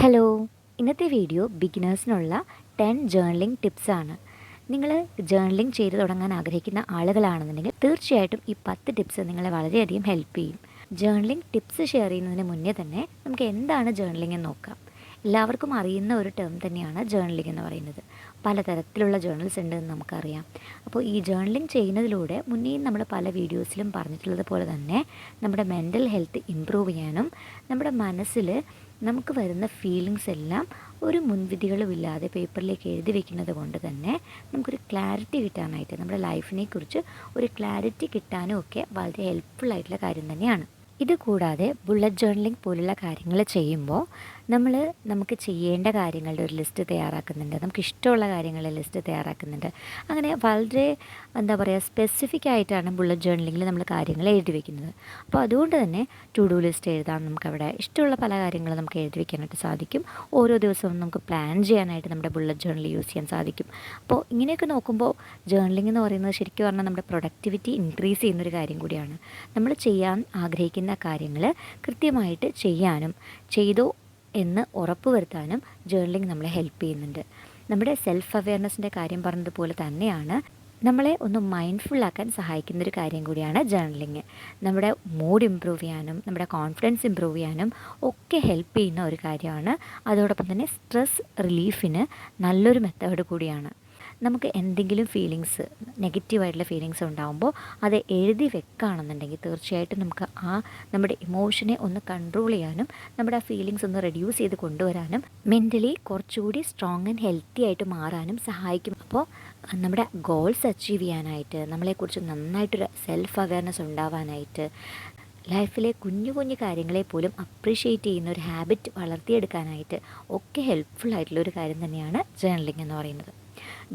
Hello, ഇന്നത്തെ video ബിഗിനേഴ്സിനുള്ള 10 journaling ടിപ്സാണ്. നിങ്ങൾ journaling ചെയ്ത് തുടങ്ങാൻ ആഗ്രഹിക്കുന്ന ആളുകളാണെന്നുണ്ടെങ്കിൽ തീർച്ചയായിട്ടും ഈ 10 ടിപ്സ് നിങ്ങളെ വളരെയധികം ഹെൽപ്പ് ചെയ്യും. ജേർണലിംഗ് ടിപ്സ് ഷെയർ ചെയ്യുന്നതിന് മുന്നേ തന്നെ നമുക്ക് എന്താണ് ജേർണലിംഗ് എന്ന് നോക്കാം. എല്ലാവർക്കും അറിയുന്ന ഒരു ടേം തന്നെയാണ് ജേർണലിംഗ് എന്ന് പറയുന്നത്. പലതരത്തിലുള്ള ജേർണൽസ് ഉണ്ടെന്ന് നമുക്കറിയാം. അപ്പോൾ ഈ ജേർണലിംഗ് ചെയ്യുന്നതിലൂടെ മുന്നേയും നമ്മൾ പല വീഡിയോസിലും പറഞ്ഞിട്ടുള്ളത് പോലെ തന്നെ നമ്മുടെ മെൻ്റൽ ഹെൽത്ത് ഇമ്പ്രൂവ് ചെയ്യാനും നമ്മുടെ മനസ്സിൽ നമുക്ക് വരുന്ന ഫീലിങ്സ് എല്ലാം ഒരു മുൻവിധികളുമില്ലാതെ പേപ്പറിലേക്ക് എഴുതി വെക്കുന്നത് കൊണ്ട് തന്നെ നമുക്കൊരു ക്ലാരിറ്റി കിട്ടാനായിട്ട് നമ്മുടെ ലൈഫിനെ കുറിച്ച് ഒരു ക്ലാരിറ്റി കിട്ടാനും ഒക്കെ വളരെ ഹെൽപ്ഫുൾ ആയിട്ടുള്ള കാര്യം തന്നെയാണ്. ഇത് കൂടാതെ ബുള്ളറ്റ് ജേർണലിംഗ് പോലുള്ള കാര്യങ്ങൾ ചെയ്യുമ്പോൾ നമുക്ക് ചെയ്യേണ്ട കാര്യങ്ങളുടെ ഒരു ലിസ്റ്റ് തയ്യാറാക്കുന്നുണ്ട്, നമുക്ക് ഇഷ്ടമുള്ള കാര്യങ്ങളുടെ ലിസ്റ്റ് തയ്യാറാക്കുന്നുണ്ട്. അങ്ങനെ വളരെ സ്പെസിഫിക് ആയിട്ടാണ് ബുള്ളറ്റ് ജേർണലിങ്ങിൽ നമ്മൾ കാര്യങ്ങൾ എഴുതി വയ്ക്കുന്നത്. അപ്പോൾ അതുകൊണ്ട് തന്നെ ടു ഡു ലിസ്റ്റ് എഴുതാൻ നമുക്കവിടെ ഇഷ്ടമുള്ള പല കാര്യങ്ങളും നമുക്ക് എഴുതി വയ്ക്കാനായിട്ട് സാധിക്കും. ഓരോ ദിവസവും നമുക്ക് പ്ലാൻ ചെയ്യാനായിട്ട് നമ്മുടെ ബുള്ളറ്റ് ജേർണൽ യൂസ് ചെയ്യാൻ സാധിക്കും. അപ്പോൾ ഇങ്ങനെയൊക്കെ നോക്കുമ്പോൾ ജേർണലിംഗ് എന്ന് പറയുന്നത് ശരിക്കും പറഞ്ഞാൽ നമ്മുടെ പ്രൊഡക്ടിവിറ്റി ഇൻക്രീസ് ചെയ്യുന്നൊരു കാര്യം കൂടിയാണ്. നമ്മൾ ചെയ്യാൻ ആഗ്രഹിക്കുന്ന കാര്യങ്ങൾ കൃത്യമായിട്ട് ചെയ്യാനും ചെയ്തോ എന്ന് ഉറപ്പുവരുത്താനും ജേർണലിംഗ് നമ്മളെ ഹെൽപ്പ് ചെയ്യുന്നുണ്ട്. നമ്മുടെ സെൽഫ് അവെയർനെസ്സിൻ്റെ കാര്യം പറഞ്ഞതുപോലെ തന്നെയാണ് നമ്മളെ ഒന്ന് മൈൻഡ്ഫുള്ളാക്കാൻ സഹായിക്കുന്നൊരു കാര്യം കൂടിയാണ് ജേർണലിംഗ്. നമ്മുടെ മൂഡ് ഇമ്പ്രൂവ് ചെയ്യാനും നമ്മുടെ കോൺഫിഡൻസ് ഇമ്പ്രൂവ് ചെയ്യാനും ഒക്കെ ഹെൽപ്പ് ചെയ്യുന്ന ഒരു കാര്യമാണ്. അതോടൊപ്പം തന്നെ സ്ട്രെസ് റിലീഫിന് നല്ലൊരു മെത്തേഡ് കൂടിയാണ്. നമുക്ക് എന്തെങ്കിലും ഫീലിങ്സ് നെഗറ്റീവായിട്ടുള്ള ഫീലിങ്സ് ഉണ്ടാകുമ്പോൾ അത് എഴുതി വെക്കുകയാണെന്നുണ്ടെങ്കിൽ തീർച്ചയായിട്ടും നമുക്ക് നമ്മുടെ ഇമോഷനെ ഒന്ന് കൺട്രോൾ ചെയ്യാനും നമ്മുടെ ആ ഫീലിങ്സ് ഒന്ന് റെഡ്യൂസ് ചെയ്ത് കൊണ്ടുവരാനും മെൻ്റലി കുറച്ചുകൂടി സ്ട്രോങ് ആൻഡ് ഹെൽത്തി ആയിട്ട് മാറാനും സഹായിക്കും. അപ്പോൾ നമ്മുടെ ഗോൾസ് അച്ചീവ് ചെയ്യാനായിട്ട് നമ്മളെക്കുറിച്ച് നന്നായിട്ടൊരു സെൽഫ് അവെയർനെസ് ഉണ്ടാവാനായിട്ട് ലൈഫിലെ കുഞ്ഞു കുഞ്ഞു കാര്യങ്ങളെ പോലും അപ്രീഷിയേറ്റ് ചെയ്യുന്ന ഒരു ഹാബിറ്റ് വളർത്തിയെടുക്കാനായിട്ട് ഒക്കെ ഹെൽപ്ഫുൾ ആയിട്ടുള്ളൊരു കാര്യം തന്നെയാണ് ജേർണലിംഗ് എന്ന് പറയുന്നത്.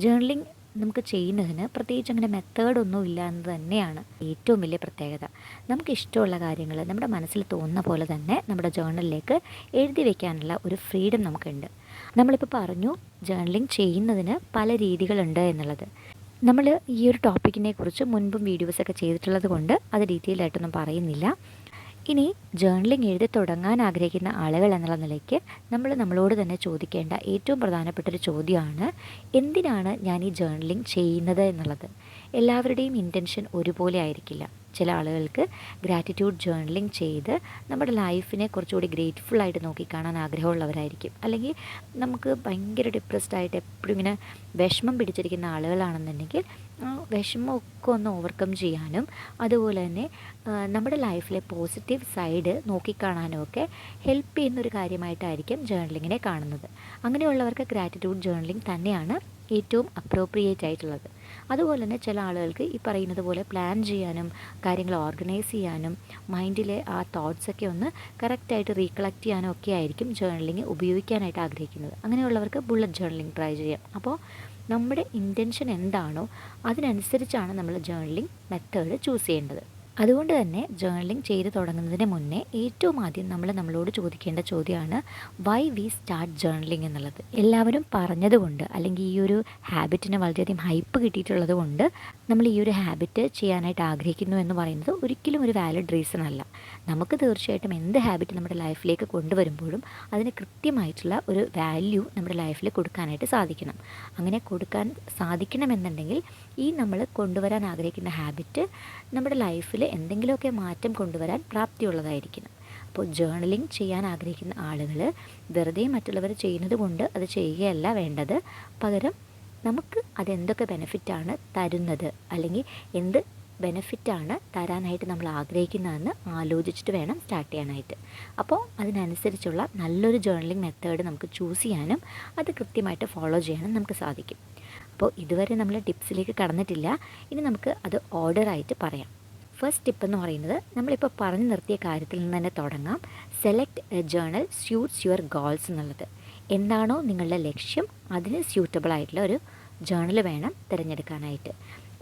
ജേർണലിംഗ് നമുക്ക് ചെയ്യുന്നതിന് പ്രത്യേകിച്ച് അങ്ങനെ മെത്തേഡൊന്നും ഇല്ല എന്ന് തന്നെയാണ് ഏറ്റവും വലിയ പ്രത്യേകത. നമുക്ക് ഇഷ്ടമുള്ള കാര്യങ്ങൾ നമ്മുടെ മനസ്സിൽ തോന്നുന്ന പോലെ തന്നെ നമ്മുടെ ജേർണലിലേക്ക് എഴുതി വയ്ക്കാനുള്ള ഒരു ഫ്രീഡം നമുക്കുണ്ട്. നമ്മളിപ്പോൾ പറഞ്ഞു ജേർണലിംഗ് ചെയ്യുന്നതിന് പല രീതികളുണ്ട് എന്നുള്ളത്. നമ്മൾ ഈ ഒരു ടോപ്പിക്കിനെ കുറിച്ച് മുൻപും വീഡിയോസൊക്കെ ചെയ്തിട്ടുള്ളത് കൊണ്ട് അത് ഡീറ്റെയിൽ ആയിട്ടൊന്നും പറയുന്നില്ല. ഇനി ജേർണലിംഗ് എഴുതി തുടങ്ങാൻ ആഗ്രഹിക്കുന്ന ആളുകൾ എന്നുള്ള നിലയ്ക്ക് നമ്മളോട് തന്നെ ചോദിക്കേണ്ട ഏറ്റവും പ്രധാനപ്പെട്ടൊരു ചോദ്യമാണ്, എന്തിനാണ് ഞാൻ ഈ ജേർണലിംഗ് ചെയ്യുന്നത് എന്നുള്ളത്. എല്ലാവരുടെയും ഇൻറ്റൻഷൻ ഒരുപോലെ ആയിരിക്കില്ല. ചില ആളുകൾക്ക് ഗ്രാറ്റിറ്റ്യൂഡ് ജേർണലിംഗ് ചെയ്ത് നമ്മുടെ ലൈഫിനെ കുറച്ചുകൂടി ഗ്രേറ്റ്ഫുള്ളായിട്ട് നോക്കിക്കാണാൻ ആഗ്രഹമുള്ളവരായിരിക്കും. അല്ലെങ്കിൽ നമുക്ക് ഭയങ്കര ഡിപ്രസ്ഡ് ആയിട്ട് എപ്പോഴും ഇങ്ങനെ വിഷമം പിടിച്ചിരിക്കുന്ന ആളുകളാണെന്നുണ്ടെങ്കിൽ വിഷമമൊക്കെ ഒന്ന് ഓവർകം ചെയ്യാനും അതുപോലെ തന്നെ നമ്മുടെ ലൈഫിലെ പോസിറ്റീവ് സൈഡ് നോക്കിക്കാണാനും ഒക്കെ ഹെൽപ്പ് ചെയ്യുന്നൊരു കാര്യമായിട്ടായിരിക്കും ജേർണലിങ്ങിനെ കാണുന്നത്. അങ്ങനെയുള്ളവർക്ക് ഗ്രാറ്റിറ്റ്യൂഡ് ജേർണലിംഗ് തന്നെയാണ് ഏറ്റവും അപ്രോപ്രിയേറ്റ് ആയിട്ടുള്ളത്. അതുപോലെ തന്നെ ചില ആളുകൾക്ക് ഈ പറയുന്നത് പോലെ പ്ലാൻ ചെയ്യാനും കാര്യങ്ങൾ ഓർഗനൈസ് ചെയ്യാനും മൈൻഡിലെ ആ തോട്ട്സൊക്കെ ഒന്ന് കറക്റ്റായിട്ട് റീകളക്ട് ചെയ്യാനും ഒക്കെ ആയിരിക്കും ജേർണലിംഗ് ഉപയോഗിക്കാനായിട്ട് ആഗ്രഹിക്കുന്നത്. അങ്ങനെയുള്ളവർക്ക് ബുള്ളറ്റ് ജേർണലിംഗ് ട്രൈ ചെയ്യാം. അപ്പോൾ നമ്മുടെ ഇൻറ്റൻഷൻ എന്താണോ അതിനനുസരിച്ചാണ് നമ്മൾ ജേർണലിംഗ് മെത്തേഡ് ചൂസ് ചെയ്യേണ്ടത്. അതുകൊണ്ട് തന്നെ ജേർണലിംഗ് ചെയ്ത് തുടങ്ങുന്നതിന് മുന്നേ ഏറ്റവും ആദ്യം നമ്മളോട് ചോദിക്കേണ്ട ചോദ്യമാണ് വൈ വി സ്റ്റാർട്ട് ജേർണലിംഗ് എന്നുള്ളത്. എല്ലാവരും പറഞ്ഞതുകൊണ്ട് അല്ലെങ്കിൽ ഈ ഒരു ഹാബിറ്റിന് വളരെയധികം ഹൈപ്പ് കിട്ടിയിട്ടുള്ളത് കൊണ്ട് നമ്മൾ ഈ ഒരു ഹാബിറ്റ് ചെയ്യാനായിട്ട് ആഗ്രഹിക്കുന്നു എന്ന് പറയുന്നത് ഒരിക്കലും ഒരു വാലിഡ് റീസൺ അല്ല. നമുക്ക് തീർച്ചയായിട്ടും എന്ത് ഹാബിറ്റ് നമ്മുടെ ലൈഫിലേക്ക് കൊണ്ടുവരുമ്പോഴും അതിന് കൃത്യമായിട്ടുള്ള ഒരു വാല്യൂ നമ്മുടെ ലൈഫിൽ കൊടുക്കാനായിട്ട് സാധിക്കണം. അങ്ങനെ കൊടുക്കാൻ സാധിക്കണമെന്നുണ്ടെങ്കിൽ ഈ നമ്മൾ കൊണ്ടുവരാൻ ആഗ്രഹിക്കുന്ന ഹാബിറ്റ് നമ്മുടെ ലൈഫിൽ എന്തെങ്കിലുമൊക്കെ മാറ്റം കൊണ്ടുവരാൻ പ്രാപ്തിയുള്ളതായിരിക്കണം. അപ്പോൾ ജേർണലിംഗ് ചെയ്യാൻ ആഗ്രഹിക്കുന്ന ആളുകൾ വെറുതെ മറ്റുള്ളവർ ചെയ്യുന്നത് കൊണ്ട് അത് ചെയ്യുകയല്ല വേണ്ടത്. പകരം നമുക്ക് അതെന്തൊക്കെ ബെനിഫിറ്റാണ് തരുന്നത് അല്ലെങ്കിൽ എന്ത് ബെനിഫിറ്റാണ് തരാനായിട്ട് നമ്മൾ ആഗ്രഹിക്കുന്നതെന്ന് ആലോചിച്ചിട്ട് വേണം സ്റ്റാർട്ട് ചെയ്യാനായിട്ട്. അപ്പോൾ അതിനനുസരിച്ചുള്ള നല്ലൊരു ജേർണലിംഗ് മെത്തേഡ് നമുക്ക് ചൂസ് ചെയ്യാനും അത് കൃത്യമായിട്ട് ഫോളോ ചെയ്യാനും നമുക്ക് സാധിക്കും. അപ്പോൾ ഇതുവരെ നമ്മൾ ടിപ്സിലേക്ക് കടന്നിട്ടില്ല. ഇനി നമുക്ക് അത് ഓർഡറായിട്ട് പറയാം. ഫസ്റ്റ് ടിപ്പ് എന്ന് പറയുന്നത് നമ്മളിപ്പോൾ പറഞ്ഞു നിർത്തിയ കാര്യത്തിൽ നിന്ന് തന്നെ തുടങ്ങാം. Select a journal suits your goals എന്നുള്ളത്. എന്താണോ നിങ്ങളുടെ ലക്ഷ്യം അതിന് സ്യൂട്ടബിൾ ആയിട്ടുള്ള ഒരു ജേർണൽ വേണം തിരഞ്ഞെടുക്കാനായിട്ട്.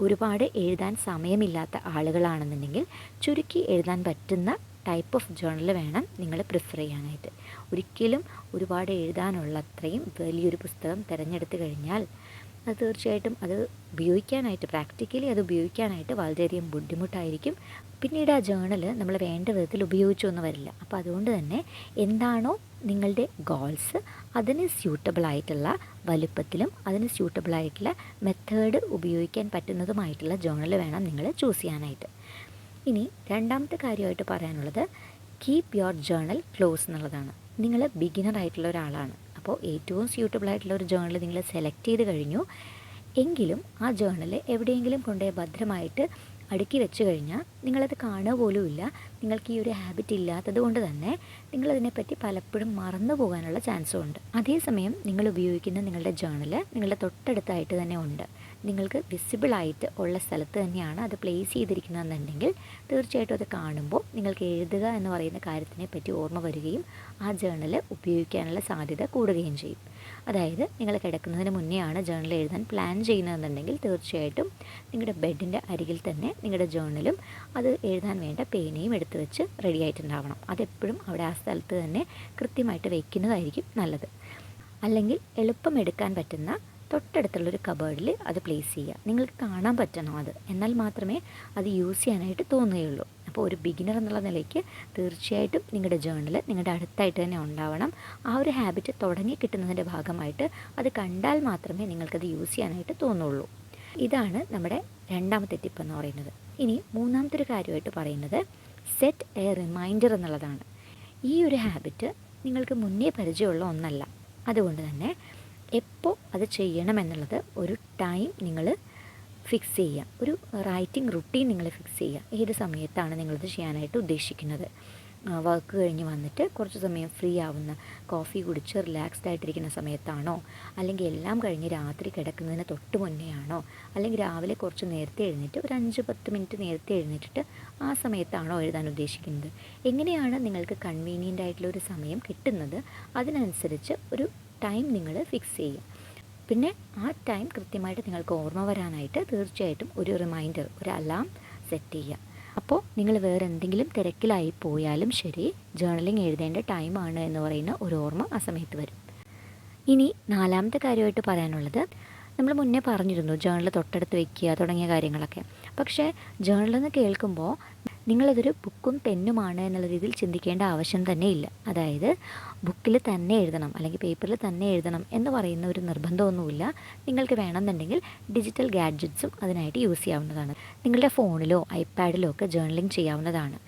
ഒരുപാട് എഴുതാൻ സമയമില്ലാത്ത ആളുകളാണെന്നുണ്ടെങ്കിൽ ചുരുക്കി എഴുതാൻ പറ്റുന്ന ടൈപ്പ് ഓഫ് ജേർണൽ വേണം നിങ്ങൾ പ്രിഫർ ചെയ്യാനായിട്ട്. ഒരിക്കലും ഒരുപാട് എഴുതാനുള്ള അത്രയും വലിയൊരു പുസ്തകം തിരഞ്ഞെടുത്ത് കഴിഞ്ഞാൽ അത് തീർച്ചയായിട്ടും അത് ഉപയോഗിക്കാനായിട്ട് പ്രാക്ടിക്കലി അത് ഉപയോഗിക്കാനായിട്ട് വളരെയധികം ബുദ്ധിമുട്ടായിരിക്കും. പിന്നീട് ആ ജേണൽ നമ്മൾ വേണ്ട വിധത്തിൽ ഉപയോഗിച്ചൊന്നും വരില്ല. അപ്പോൾ അതുകൊണ്ട് തന്നെ എന്താണോ നിങ്ങളുടെ ഗോൾസ് അതിന് സ്യൂട്ടബിളായിട്ടുള്ള വലുപ്പത്തിലും അതിന് സ്യൂട്ടബിളായിട്ടുള്ള മെത്തേഡ് ഉപയോഗിക്കാൻ പറ്റുന്നതുമായിട്ടുള്ള ജേണൽ വേണം നിങ്ങൾ ചൂസ് ചെയ്യാനായിട്ട്. ഇനി രണ്ടാമത്തെ കാര്യമായിട്ട് പറയാനുള്ളത് കീപ്പ് യുവർ ജേണൽ ക്ലോസ് എന്നുള്ളതാണ്. നിങ്ങൾ ബിഗിനർ ആയിട്ടുള്ള ഒരാളാണ്, അപ്പോൾ ഏറ്റവും സ്യൂട്ടബിളായിട്ടുള്ള ഒരു ജേണൽ നിങ്ങൾ സെലക്ട് ചെയ്ത് കഴിഞ്ഞു എങ്കിലും ആ ജേണൽ എവിടെയെങ്കിലും കൊണ്ടുപോയി ഭദ്രമായിട്ട് അടുക്കി വെച്ച് കഴിഞ്ഞാൽ നിങ്ങളത് കാണുക പോലുമില്ല. നിങ്ങൾക്ക് ഈ ഒരു ഹാബിറ്റ് ഇല്ലാത്തത് കൊണ്ട് തന്നെ നിങ്ങളതിനെപ്പറ്റി പലപ്പോഴും മറന്നു പോകാനുള്ള ചാൻസും ഉണ്ട്. അതേസമയം നിങ്ങൾ ഉപയോഗിക്കുന്ന നിങ്ങളുടെ ജേണൽ നിങ്ങളുടെ തൊട്ടടുത്തായിട്ട് തന്നെ ഉണ്ട്, നിങ്ങൾക്ക് വിസിബിളായിട്ട് ഉള്ള സ്ഥലത്ത് തന്നെയാണ് അത് പ്ലേസ് ചെയ്തിരിക്കുന്നതെന്നുണ്ടെങ്കിൽ തീർച്ചയായിട്ടും അത് കാണുമ്പോൾ നിങ്ങൾക്ക് എഴുതുക എന്ന് പറയുന്ന കാര്യത്തിനെ പറ്റി ഓർമ്മ വരികയും ആ ജേണൽ ഉപയോഗിക്കാനുള്ള സാധ്യത കൂടുകയും ചെയ്യും. അതായത് നിങ്ങൾ കിടക്കുന്നതിന് മുന്നെയാണ് ജേണൽ എഴുതാൻ പ്ലാൻ ചെയ്യുന്നതെന്നുണ്ടെങ്കിൽ തീർച്ചയായിട്ടും നിങ്ങളുടെ ബെഡിൻ്റെ അരികിൽ തന്നെ നിങ്ങളുടെ ജേണലും അത് എഴുതാൻ വേണ്ട പേനയും എടുത്തു വെച്ച് റെഡി ആയിട്ടുണ്ടാവണം. അതെപ്പോഴും അവിടെ ആ സ്ഥലത്ത് തന്നെ കൃത്യമായിട്ട് വയ്ക്കുന്നതായിരിക്കും നല്ലത്. അല്ലെങ്കിൽ എളുപ്പം എടുക്കാൻ പറ്റുന്ന തൊട്ടടുത്തുള്ളൊരു കബേർഡിൽ അത് പ്ലേസ് ചെയ്യുക. നിങ്ങൾക്ക് കാണാൻ പറ്റണം അത്, എന്നാൽ മാത്രമേ അത് യൂസ് ചെയ്യാനായിട്ട് തോന്നുകയുള്ളൂ. അപ്പോൾ ഒരു ബിഗിനർ എന്നുള്ള നിലയ്ക്ക് തീർച്ചയായിട്ടും നിങ്ങളുടെ ജേണൽ നിങ്ങളുടെ അടുത്തായിട്ട് തന്നെ ഉണ്ടാവണം. ആ ഒരു ഹാബിറ്റ് തുടങ്ങി കിട്ടുന്നതിൻ്റെ ഭാഗമായിട്ട് അത് കണ്ടാൽ മാത്രമേ നിങ്ങൾക്കത് യൂസ് ചെയ്യാനായിട്ട് തോന്നുള്ളൂ. ഇതാണ് നമ്മുടെ രണ്ടാമത്തെ ടിപ്പ് എന്ന് പറയുന്നത്. ഇനി മൂന്നാമത്തെ ഒരു കാര്യമായിട്ട് പറയുന്നത് സെറ്റ് എ റിമൈൻഡർ എന്നുള്ളതാണ്. ഈ ഒരു ഹാബിറ്റ് നിങ്ങൾക്ക് മുന്നേ പരിചയമുള്ള ഒന്നല്ല. അതുകൊണ്ട് തന്നെ എപ്പോൾ അത് ചെയ്യണമെന്നുള്ളത് ഒരു ടൈം നിങ്ങൾ ഫിക്സ് ചെയ്യുക, ഒരു റൈറ്റിംഗ് റുട്ടീൻ നിങ്ങൾ ഫിക്സ് ചെയ്യുക. ഏത് സമയത്താണ് നിങ്ങളിത് ചെയ്യാനായിട്ട് ഉദ്ദേശിക്കുന്നത്? വർക്ക് കഴിഞ്ഞ് വന്നിട്ട് കുറച്ച് സമയം ഫ്രീ ആവുന്ന, കോഫി കുടിച്ച് റിലാക്സ്ഡ് ആയിട്ടിരിക്കുന്ന സമയത്താണോ, അല്ലെങ്കിൽ എല്ലാം കഴിഞ്ഞ് രാത്രി കിടക്കുന്നതിന് തൊട്ട് മുന്നേ ആണോ, അല്ലെങ്കിൽ രാവിലെ കുറച്ച് നേരത്തെ എഴുന്നേറ്റ് ഒരു 5-10 മിനിറ്റ് നേരത്തെ എഴുന്നേറ്റിട്ട് ആ സമയത്താണോ എഴുതാൻ ഉദ്ദേശിക്കുന്നത്? എങ്ങനെയാണ് നിങ്ങൾക്ക് കൺവീനിയൻ്റ് ആയിട്ടുള്ള ഒരു സമയം കിട്ടുന്നത് അതിനനുസരിച്ച് ഒരു ടൈം നിങ്ങൾ ഫിക്സ് ചെയ്യുക. പിന്നെ ആ ടൈം കൃത്യമായിട്ട് നിങ്ങൾക്ക് ഓർമ്മ വരാനായിട്ട് തീർച്ചയായിട്ടും ഒരു റിമൈൻഡർ, ഒരു അലാം സെറ്റ് ചെയ്യുക. അപ്പോൾ നിങ്ങൾ വേറെ എന്തെങ്കിലും തിരക്കിലായി പോയാലും ശരി, ജേർണലിംഗ് എഴുതേണ്ട ടൈമാണ് എന്ന് പറയുന്ന ഒരു ഓർമ്മ ആ സമയത്ത് വരും. ഇനി നാലാമത്തെ കാര്യമായിട്ട് പറയാനുള്ളത്, നമ്മൾ മുന്നേ പറഞ്ഞിരുന്നു ജേർണൽ തൊട്ടടുത്ത് വയ്ക്കുക തുടങ്ങിയ കാര്യങ്ങളൊക്കെ. പക്ഷേ ജേർണലെന്ന് കേൾക്കുമ്പോൾ നിങ്ങളതൊരു ബുക്കും പെന്നുമാണ് എന്നുള്ള രീതിയിൽ ചിന്തിക്കേണ്ട ആവശ്യം തന്നെ ഇല്ല. അതായത് ബുക്കിൽ തന്നെ എഴുതണം അല്ലെങ്കിൽ പേപ്പറിൽ തന്നെ എഴുതണം എന്ന് പറയുന്ന ഒരു നിർബന്ധമൊന്നുമില്ല. നിങ്ങൾക്ക് വേണമെന്നുണ്ടെങ്കിൽ ഡിജിറ്റൽ ഗാഡ്ജറ്റ്സും അതിനായിട്ട് യൂസ് ചെയ്യാവുന്നതാണ്. നിങ്ങളുടെ ഫോണിലോ ഐപാഡിലോ ഒക്കെ ജേർണലിംഗ് ചെയ്യാവുന്നതാണ്.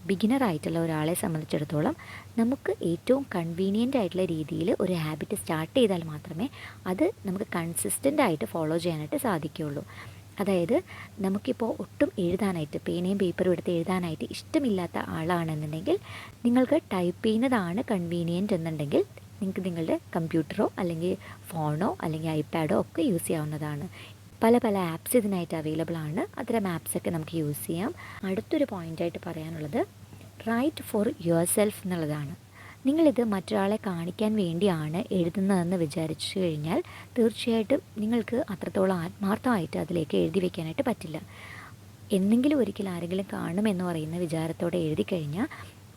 ബിഗിനർ ആയിട്ടുള്ള ഒരാളെ സംബന്ധിച്ചിടത്തോളം നമുക്ക് ഏറ്റവും കൺവീനിയൻ്റ് ആയിട്ടുള്ള രീതിയിൽ ഒരു ഹാബിറ്റ് സ്റ്റാർട്ട് ചെയ്താൽ മാത്രമേ അത് നമുക്ക് കൺസിസ്റ്റൻ്റ് ആയിട്ട് ഫോളോ ചെയ്യാനായിട്ട് സാധിക്കുകയുള്ളൂ. അതായത് നമുക്കിപ്പോൾ ഒട്ടും എഴുതാനായിട്ട് പേനയും പേപ്പറും എടുത്ത് എഴുതാനായിട്ട് ഇഷ്ടമില്ലാത്ത ആളാണെന്നുണ്ടെങ്കിൽ നിങ്ങൾക്ക് ടൈപ്പ് ചെയ്യുന്നതാണ് കൺവീനിയൻ്റ് എന്നുണ്ടെങ്കിൽ നിങ്ങൾക്ക് നിങ്ങളുടെ കമ്പ്യൂട്ടറോ അല്ലെങ്കിൽ ഫോണോ അല്ലെങ്കിൽ ഐപാഡോ ഒക്കെ യൂസ് ചെയ്യാവുന്നതാണ്. പല പല ആപ്സ് ഇതിനായിട്ട് അവൈലബിൾ ആണ്. അത്തരം ആപ്സൊക്കെ നമുക്ക് യൂസ് ചെയ്യാം. അടുത്തൊരു പോയിൻ്റായിട്ട് പറയാനുള്ളത് റൈറ്റ് ഫോർ യുവർ സെൽഫ് എന്നുള്ളതാണ്. നിങ്ങളിത് മറ്റൊരാളെ കാണിക്കാൻ വേണ്ടിയാണ് എഴുതുന്നതെന്ന് വിചാരിച്ചു കഴിഞ്ഞാൽ തീർച്ചയായിട്ടും നിങ്ങൾക്ക് അത്രത്തോളം ആത്മാർത്ഥമായിട്ട് അതിലേക്ക് എഴുതി വയ്ക്കാനായിട്ട് പറ്റില്ല. എന്നെങ്കിലും ഒരിക്കൽ ആരെങ്കിലും കാണുമെന്ന് പറയുന്ന വിചാരത്തോടെ എഴുതി കഴിഞ്ഞാൽ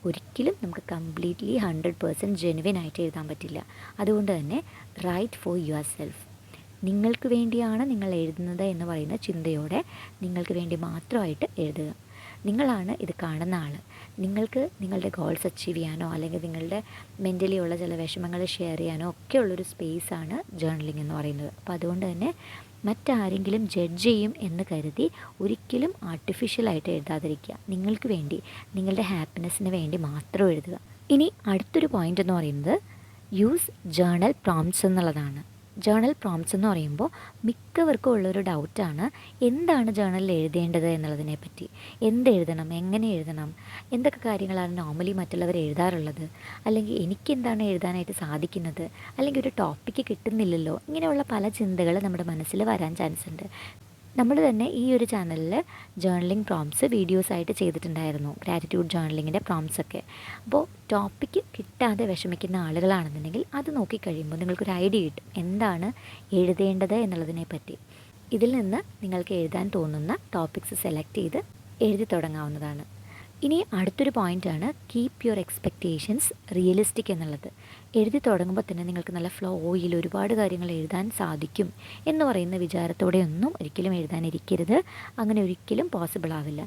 ഒരിക്കലും നമുക്ക് കംപ്ലീറ്റ്ലി 100% ജെനുവിൻ ആയിട്ട് എഴുതാൻ പറ്റില്ല. അതുകൊണ്ട് തന്നെ റൈറ്റ് ഫോർ യുവർ സെൽഫ്, നിങ്ങൾക്ക് വേണ്ടിയാണ് നിങ്ങൾ എഴുതുന്നത് എന്ന് പറയുന്ന ചിന്തയോടെ നിങ്ങൾക്ക് വേണ്ടി മാത്രമായിട്ട് എഴുതുക. നിങ്ങളാണ് ഇത് കാണുന്ന ആൾ. നിങ്ങൾക്ക് നിങ്ങളുടെ ഗോൾസ് അച്ചീവ് ചെയ്യാനോ അല്ലെങ്കിൽ നിങ്ങളുടെ മെൻ്റലി ഉള്ള ചില വിഷമങ്ങൾ ഷെയർ ചെയ്യാനോ ഒക്കെയുള്ളൊരു സ്പേസാണ് ജേർണലിംഗ് എന്ന് പറയുന്നത്. അപ്പോൾ അതുകൊണ്ട് തന്നെ മറ്റാരെങ്കിലും ജഡ്ജ് ചെയ്യും എന്ന് കരുതി ഒരിക്കലും ആർട്ടിഫിഷ്യലായിട്ട് എഴുതാതിരിക്കുക. നിങ്ങൾക്ക് വേണ്ടി, നിങ്ങളുടെ ഹാപ്പിനെസ്സിന് വേണ്ടി മാത്രം എഴുതുക. ഇനി അടുത്തൊരു പോയിൻ്റ് എന്ന് പറയുന്നത് യൂസ് ജേർണൽ പ്രോംപ്റ്റ്സ് എന്നുള്ളതാണ്. ജേർണൽ പ്രോംപ്റ്റ്സ് എന്ന് പറയുമ്പോൾ മിക്കവർക്കും ഉള്ളൊരു ഡൗട്ടാണ് എന്താണ് ജേർണലിൽ എഴുതേണ്ടത് എന്നുള്ളതിനെ പറ്റി. എന്തെഴുതണം, എങ്ങനെ എഴുതണം, എന്തൊക്കെ കാര്യങ്ങളാണ് നോർമലി മറ്റുള്ളവർ എഴുതാറുള്ളത്, അല്ലെങ്കിൽ എനിക്കെന്താണ് എഴുതാനായിട്ട് സാധിക്കുന്നത്, അല്ലെങ്കിൽ ഒരു ടോപ്പിക്ക് കിട്ടുന്നില്ലല്ലോ, ഇങ്ങനെയുള്ള പല ചിന്തകൾ നമ്മുടെ മനസ്സിൽ വരാൻ ചാൻസ് ഉണ്ട്. നമ്മൾ തന്നെ ഈ ഒരു ചാനലിൽ ജേർണലിംഗ് പ്രോംപ്റ്റ്സ് വീഡിയോസായിട്ട് ചെയ്തിട്ടുണ്ടായിരുന്നു, ഗ്രാറ്റിറ്റ്യൂഡ് ജേർണലിങ്ങിൻ്റെ പ്രോംപ്റ്റ്സൊക്കെ. അപ്പോൾ ടോപ്പിക്ക് കിട്ടാതെ വിഷമിക്കുന്ന ആളുകളാണെന്നുണ്ടെങ്കിൽ അത് നോക്കിക്കഴിയുമ്പോൾ നിങ്ങൾക്കൊരു ഐഡിയ കിട്ടും എന്താണ് എഴുതേണ്ടത് എന്നുള്ളതിനെ പറ്റി. ഇതിൽ നിന്ന് നിങ്ങൾക്ക് എഴുതാൻ തോന്നുന്ന ടോപ്പിക്സ് സെലക്ട് ചെയ്ത് എഴുതി തുടങ്ങാവുന്നതാണ്. ഇനി അടുത്തൊരു പോയിൻ്റാണ് കീപ്പ് യുവർ എക്സ്പെക്റ്റേഷൻസ് റിയലിസ്റ്റിക് എന്നുള്ളത്. എഴുതി തുടങ്ങുമ്പോൾ തന്നെ നിങ്ങൾക്ക് നല്ല ഫ്ലോയിൽ ഒരുപാട് കാര്യങ്ങൾ എഴുതാൻ സാധിക്കും എന്ന് പറയുന്ന വിചാരത്തോടെ ഒന്നും ഒരിക്കലും എഴുതാനിരിക്കരുത്. അങ്ങനെ ഒരിക്കലും പോസിബിൾ ആവില്ല.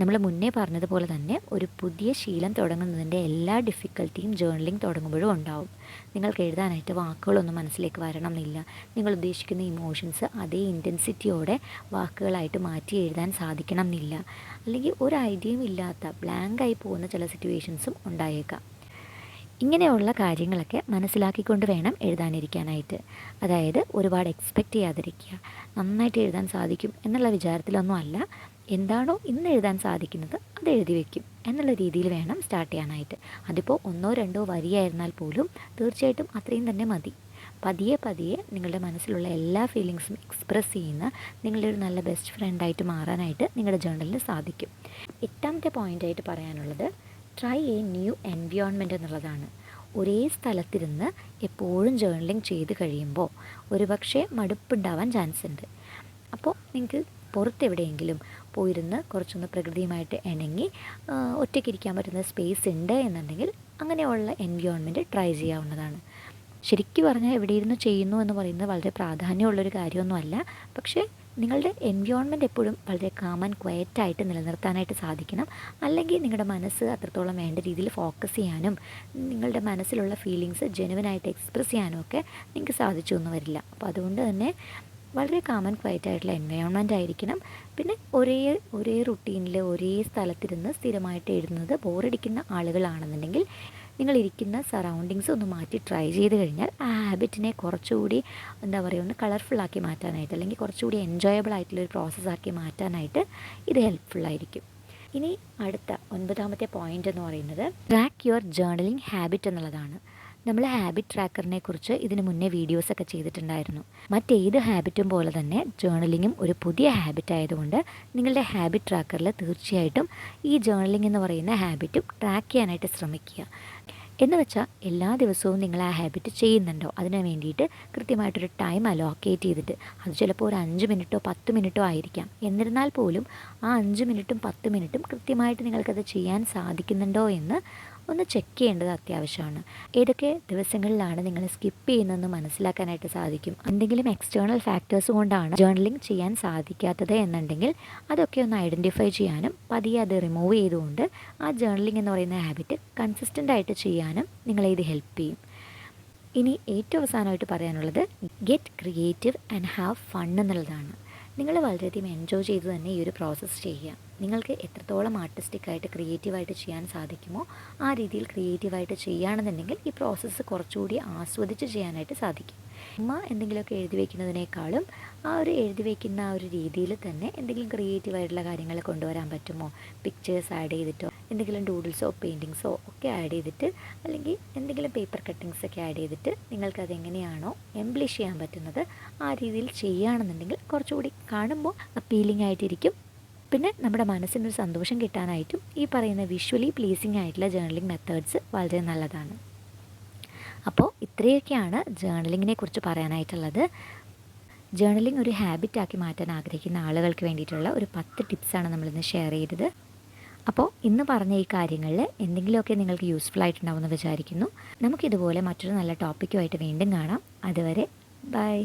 നമ്മൾ മുന്നേ പറഞ്ഞതുപോലെ തന്നെ ഒരു പുതിയ ശീലം തുടങ്ങുന്നതിൻ്റെ എല്ലാ ഡിഫിക്കൽട്ടിയും ജേർണലിംഗ് തുടങ്ങുമ്പോഴും ഉണ്ടാവും. നിങ്ങൾക്ക് എഴുതാനായിട്ട് വാക്കുകളൊന്നും മനസ്സിലേക്ക് വരണം എന്നില്ല. നിങ്ങൾ ഉദ്ദേശിക്കുന്ന ഇമോഷൻസ് അതേ ഇൻറ്റൻസിറ്റിയോടെ വാക്കുകളായിട്ട് മാറ്റി എഴുതാൻ സാധിക്കണം എന്നില്ല. അല്ലെങ്കിൽ ഒരു ഐഡിയയും ഇല്ലാത്ത ബ്ലാങ്കായി പോകുന്ന ചില സിറ്റുവേഷൻസും ഉണ്ടായേക്കാം. ഇങ്ങനെയുള്ള കാര്യങ്ങളൊക്കെ മനസ്സിലാക്കിക്കൊണ്ട് വേണം എഴുതാനിരിക്കാനായിട്ട്. അതായത് ഒരുപാട് എക്സ്പെക്റ്റ് ചെയ്യാതിരിക്കുക. നന്നായിട്ട് എഴുതാൻ സാധിക്കും എന്നുള്ള വിചാരത്തിലൊന്നും അല്ല. എന്താണോ ഇന്ന് എഴുതാൻ സാധിക്കുന്നത് അത് എഴുതി വയ്ക്കും എന്നുള്ള രീതിയിൽ വേണം സ്റ്റാർട്ട് ചെയ്യാനായിട്ട്. അതിപ്പോൾ 1-2 വരിയായിരുന്നാൽ പോലും തീർച്ചയായിട്ടും അത്രയും തന്നെ മതി. പതിയെ പതിയെ നിങ്ങളുടെ മനസ്സിലുള്ള എല്ലാ ഫീലിങ്സും എക്സ്പ്രസ് ചെയ്യുന്ന നിങ്ങളുടെ ഒരു നല്ല ബെസ്റ്റ് ഫ്രണ്ടായിട്ട് മാറാനായിട്ട് നിങ്ങളുടെ ജേർണലിന് സാധിക്കും. 8ാമത്തെ പോയിൻ്റായിട്ട് പറയാനുള്ളത് ട്രൈ എ ന്യൂ എൻവിയോൺമെൻറ്റ് എന്നുള്ളതാണ്. ഒരേ സ്ഥലത്തിരുന്ന് എപ്പോഴും ജേർണലിംഗ് ചെയ്ത് കഴിയുമ്പോൾ ഒരുപക്ഷെ മടുപ്പുണ്ടാവാൻ ചാൻസ് ഉണ്ട്. അപ്പോൾ നിങ്ങൾക്ക് പുറത്തെവിടെയെങ്കിലും പോയിരുന്ന് കുറച്ചൊന്ന് പ്രകൃതിയുമായിട്ട് ഇണങ്ങി ഒറ്റയ്ക്കിരിക്കാൻ പറ്റുന്ന സ്പേസ് ഉണ്ട് എന്നുണ്ടെങ്കിൽ അങ്ങനെയുള്ള എൻവിയോൺമെൻറ്റ് ട്രൈ ചെയ്യാവുന്നതാണ്. ശരിക്കും പറഞ്ഞാൽ എവിടെ ഇരുന്ന് ചെയ്യുന്നു എന്ന് പറയുന്നത് വളരെ പ്രാധാന്യമുള്ളൊരു കാര്യമൊന്നുമല്ല. പക്ഷേ നിങ്ങളുടെ എൻവിയോൺമെൻറ്റ് എപ്പോഴും വളരെ കാം ആൻഡ് ക്വയറ്റായിട്ട് നിലനിർത്താനായിട്ട് സാധിക്കണം. അല്ലെങ്കിൽ നിങ്ങളുടെ മനസ്സ് അത്രത്തോളം വേണ്ട രീതിയിൽ ഫോക്കസ് ചെയ്യാനും നിങ്ങളുടെ മനസ്സിലുള്ള ഫീലിങ്സ് ജെനുവിനായിട്ട് എക്സ്പ്രസ് ചെയ്യാനും ഒക്കെ നിങ്ങൾക്ക് സാധിച്ചൊന്നും വരില്ല. അപ്പോൾ അതുകൊണ്ട് തന്നെ വളരെ കാം ആൻഡ് ക്വയറ്റ് ആയിട്ടുള്ള എൻവയോൺമെൻ്റ് ആയിരിക്കണം. പിന്നെ ഒരേ റുട്ടീനിൽ ഒരേ സ്ഥലത്തിരുന്ന് സ്ഥിരമായിട്ട് എഴുതുന്നത് ബോറടിക്കുന്ന ആളുകളാണെന്നുണ്ടെങ്കിൽ നിങ്ങളിരിക്കുന്ന സറൗണ്ടിങ്സ് ഒന്ന് മാറ്റി ട്രൈ ചെയ്ത് കഴിഞ്ഞാൽ ആ ഹാബിറ്റിനെ കുറച്ചുകൂടി ഒന്ന് കളർഫുള്ളാക്കി മാറ്റാനായിട്ട് അല്ലെങ്കിൽ കുറച്ചുകൂടി എൻജോയബിൾ ആയിട്ടുള്ളൊരു പ്രോസസ്സാക്കി മാറ്റാനായിട്ട് ഇത് ഹെൽപ്ഫുള്ളായിരിക്കും. ഇനി അടുത്ത 9ാമത്തെ പോയിൻ്റ് എന്ന് പറയുന്നത് ട്രാക്ക് യുവർ ജേർണലിംഗ് ഹാബിറ്റ് എന്നുള്ളതാണ്. നമ്മൾ ഹാബിറ്റ് ട്രാക്കറിനെ കുറിച്ച് ഇതിന് മുന്നേ വീഡിയോസൊക്കെ ചെയ്തിട്ടുണ്ടായിരുന്നു. മറ്റേത് ഹാബിറ്റും പോലെ തന്നെ ജേർണലിങ്ങും ഒരു പുതിയ ഹാബിറ്റ് ആയതുകൊണ്ട് നിങ്ങളുടെ ഹാബിറ്റ് ട്രാക്കറിൽ തീർച്ചയായിട്ടും ഈ ജേർണലിംഗ് എന്ന് പറയുന്ന ഹാബിറ്റും ട്രാക്ക് ചെയ്യാനായിട്ട് ശ്രമിക്കുക. എന്ന് വെച്ചാൽ എല്ലാ ദിവസവും നിങ്ങൾ ആ ഹാബിറ്റ് ചെയ്യുന്നുണ്ടോ, അതിന് വേണ്ടിയിട്ട് കൃത്യമായിട്ടൊരു ടൈം അലോക്കേറ്റ് ചെയ്തിട്ട്, അത് ചിലപ്പോൾ ഒരു 5 മിനിറ്റോ 10 മിനിറ്റോ ആയിരിക്കാം. എന്നിരുന്നാൽ പോലും ആ 5 മിനിറ്റും 10 മിനിറ്റും കൃത്യമായിട്ട് നിങ്ങൾക്കത് ചെയ്യാൻ സാധിക്കുന്നുണ്ടോ എന്ന് ഒന്ന് ചെക്ക് ചെയ്യേണ്ടത് അത്യാവശ്യമാണ്. ഏതൊക്കെ ദിവസങ്ങളിലാണ് നിങ്ങൾ സ്കിപ്പ് ചെയ്യുന്നതെന്ന് മനസ്സിലാക്കാനായിട്ട് സാധിക്കും. എന്തെങ്കിലും എക്സ്റ്റേണൽ ഫാക്ടേഴ്സ് കൊണ്ടാണ് ജേർണലിംഗ് ചെയ്യാൻ സാധിക്കാത്തത് എന്നുണ്ടെങ്കിൽ അതൊക്കെ ഒന്ന് ഐഡൻറ്റിഫൈ ചെയ്യാനും പതിയെ അത് റിമൂവ് ചെയ്തുകൊണ്ട് ആ ജേർണലിംഗ് എന്ന് പറയുന്ന ഹാബിറ്റ് കൺസിസ്റ്റൻ്റ് ആയിട്ട് ചെയ്യാനും നിങ്ങളെ ഇത് ഹെൽപ്പ് ചെയ്യും. ഇനി ഏറ്റവും അവസാനമായിട്ട് പറയാനുള്ളത് get creative and have fun എന്നുള്ളതാണ്. നിങ്ങൾ വളരെയധികം എൻജോയ് ചെയ്ത് തന്നെ ഈ ഒരു പ്രോസസ്സ് ചെയ്യുക. നിങ്ങൾക്ക് എത്രത്തോളം ആർട്ടിസ്റ്റിക്കായിട്ട് ക്രിയേറ്റീവായിട്ട് ചെയ്യാൻ സാധിക്കുമോ ആ രീതിയിൽ ക്രിയേറ്റീവായിട്ട് ചെയ്യുകയാണെന്നുണ്ടെങ്കിൽ ഈ പ്രോസസ്സ് കുറച്ചുകൂടി ആസ്വദിച്ച് ചെയ്യാനായിട്ട് സാധിക്കും. എന്തെങ്കിലുമൊക്കെ എഴുതി വയ്ക്കുന്നതിനേക്കാളും എഴുതി വയ്ക്കുന്ന ആ ഒരു രീതിയിൽ തന്നെ എന്തെങ്കിലും ക്രിയേറ്റീവായിട്ടുള്ള കാര്യങ്ങൾ കൊണ്ടുവരാൻ പറ്റുമോ, പിക്ചേഴ്സ് ആഡ് ചെയ്തിട്ടോ എന്തെങ്കിലും ഡൂഡിൽസോ പെയിൻറ്റിങ്സോ ഒക്കെ ആഡ് ചെയ്തിട്ട് അല്ലെങ്കിൽ എന്തെങ്കിലും പേപ്പർ കട്ടിങ്സൊക്കെ ആഡ് ചെയ്തിട്ട് നിങ്ങൾക്കതെങ്ങനെയാണോ എംബ്ലിഷ് ചെയ്യാൻ പറ്റുന്നത് ആ രീതിയിൽ ചെയ്യുകയാണെന്നുണ്ടെങ്കിൽ കുറച്ചുകൂടി കാണുമ്പോൾ അപ്പീലിംഗ് ആയിട്ടിരിക്കും. പിന്നെ നമ്മുടെ മനസ്സിനൊരു സന്തോഷം കിട്ടാനായിട്ടും ഈ പറയുന്ന വിഷ്വലി പ്ലീസിങ് ആയിട്ടുള്ള ജേർണലിംഗ് മെത്തേഡ്സ് വളരെ നല്ലതാണ്. അപ്പോൾ ഇത്രയൊക്കെയാണ് ജേർണലിങ്ങിനെ കുറിച്ച് പറയാനായിട്ടുള്ളത്. ജേർണലിംഗ് ഒരു ഹാബിറ്റാക്കി മാറ്റാൻ ആഗ്രഹിക്കുന്ന ആളുകൾക്ക് വേണ്ടിയിട്ടുള്ള ഒരു 10 ടിപ്സാണ് നമ്മളിന്ന് ഷെയർ ചെയ്തത്. അപ്പോൾ ഇന്ന് പറഞ്ഞ ഈ കാര്യങ്ങളിൽ എന്തെങ്കിലുമൊക്കെ നിങ്ങൾക്ക് യൂസ്ഫുൾ ആയിട്ടുണ്ടാവുമെന്ന് വിചാരിക്കുന്നു. നമുക്കിതുപോലെ മറ്റൊരു നല്ല ടോപ്പിക്കുമായിട്ട് വീണ്ടും കാണാം. അതുവരെ ബൈ.